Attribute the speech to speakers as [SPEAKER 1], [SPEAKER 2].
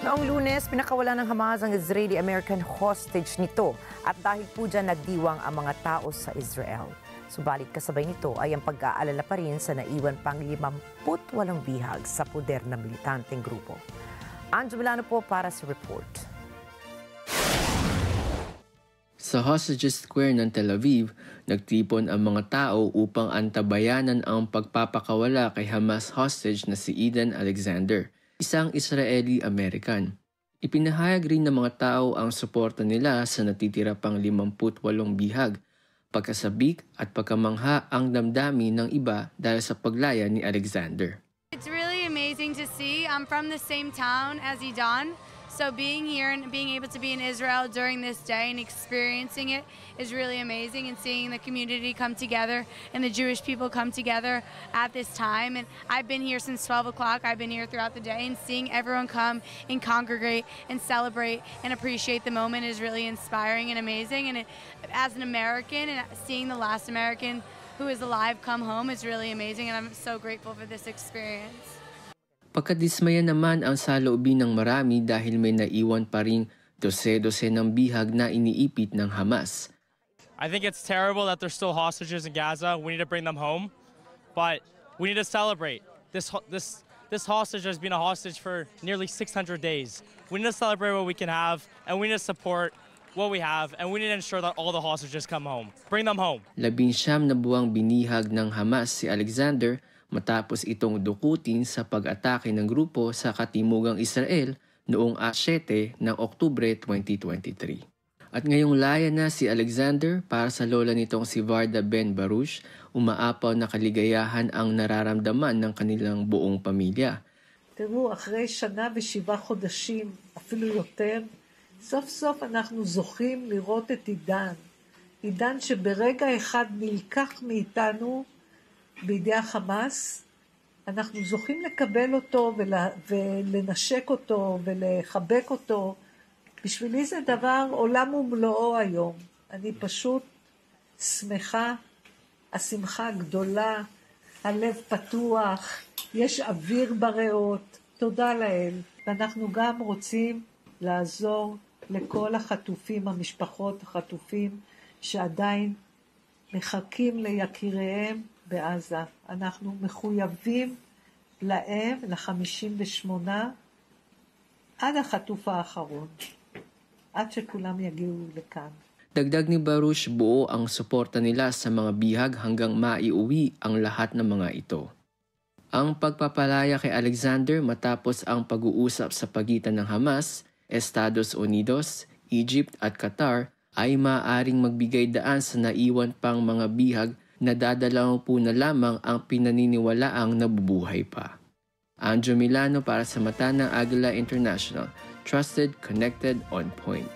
[SPEAKER 1] Noong Lunes, pinakawalan ng Hamas ang Israeli-American hostage nito at dahil po dyan nagdiwang ang mga tao sa Israel. Subalit kasabay nito ay ang pag-aalala pa rin sa naiwan pang 58 bihag sa puder na militanteng grupo. Anjo Milano po para sa report.
[SPEAKER 2] Sa Hostages Square ng Tel Aviv, nagtipon ang mga tao upang antabayanan ang pagpapakawala kay Hamas hostage na si Eden Alexander, isang Israeli-American. Ipinahayag rin ng mga tao ang suporta nila sa natitira pang 58 bihag, pagkasabik at pagkamangha ang damdamin ng iba dahil sa paglaya ni Alexander.
[SPEAKER 3] It's really amazing to see. I'm from the same town as Idan. So being here and being able to be in Israel during this day and experiencing it is really amazing, and seeing the community come together and the Jewish people come together at this time. And I've been here since 12 o'clock. I've been here throughout the day, and seeing everyone come and congregate and celebrate and appreciate the moment is really inspiring and amazing. And as an American, and seeing the last American who is alive come home is really amazing, and I'm so grateful for this experience.
[SPEAKER 2] Pagkadismaya naman ang saloobin ng marami dahil may naiwan pa ring dose-dose ng bihag na iniipit ng Hamas.
[SPEAKER 4] I think it's terrible that there's still hostages in Gaza. We need to bring them home, but we need to celebrate. This hostage has been a hostage for nearly 600 days. We need to celebrate what we can have, and we need to support what we have, and we need to ensure that all the hostages come home. Bring them home.
[SPEAKER 2] 19 na buwang binihag ng Hamas si Alexander matapos itong dukutin sa pag-atake ng grupo sa katimugang Israel noong 7 ng Oktubre 2023. At ngayong laya na si Alexander, para sa lola nitong si Varda Ben Baruch, umaapaw na kaligayahan ang nararamdaman ng kanilang buong pamilya.
[SPEAKER 5] תראו, אחרי שנה ו7 חודשים, אפילו יותר, סוף סוף אנחנו זוכים לראות את עידן. עידן שברגע אחד נלקח מאיתנו בידי החמאס, אנחנו זוכים לקבל אותו ולנשק אותו ולחבק אותו. בשבילי זה דבר עולם ומלואו היום. אני פשוט שמחה, השמחה גדולה, הלב פתוח, יש אוויר בריאות, תודה לאל. ואנחנו גם רוצים לעזור לכל החטופים, המשפחות החטופים שעדיין מחכים ליקיריהם בעזה. אנחנו מחויבים להם, ל-58, עד החטוף האחרון, עד שכולם יגיעו לכאן.
[SPEAKER 2] Dagdag ni Baruch, buo ang suporta nila sa mga bihag hanggang maiuwi ang lahat ng mga ito. Ang pagpapalaya kay Alexander matapos ang pag-uusap sa pagitan ng Hamas, Estados Unidos, Egypt at Qatar ay maaaring magbigay daan sa naiwan pang mga bihag na dadalaw po na lamang ang pinaniniwalaang nabubuhay pa. Anjo Milano para sa Mata ng Agila International. Trusted, connected, on point.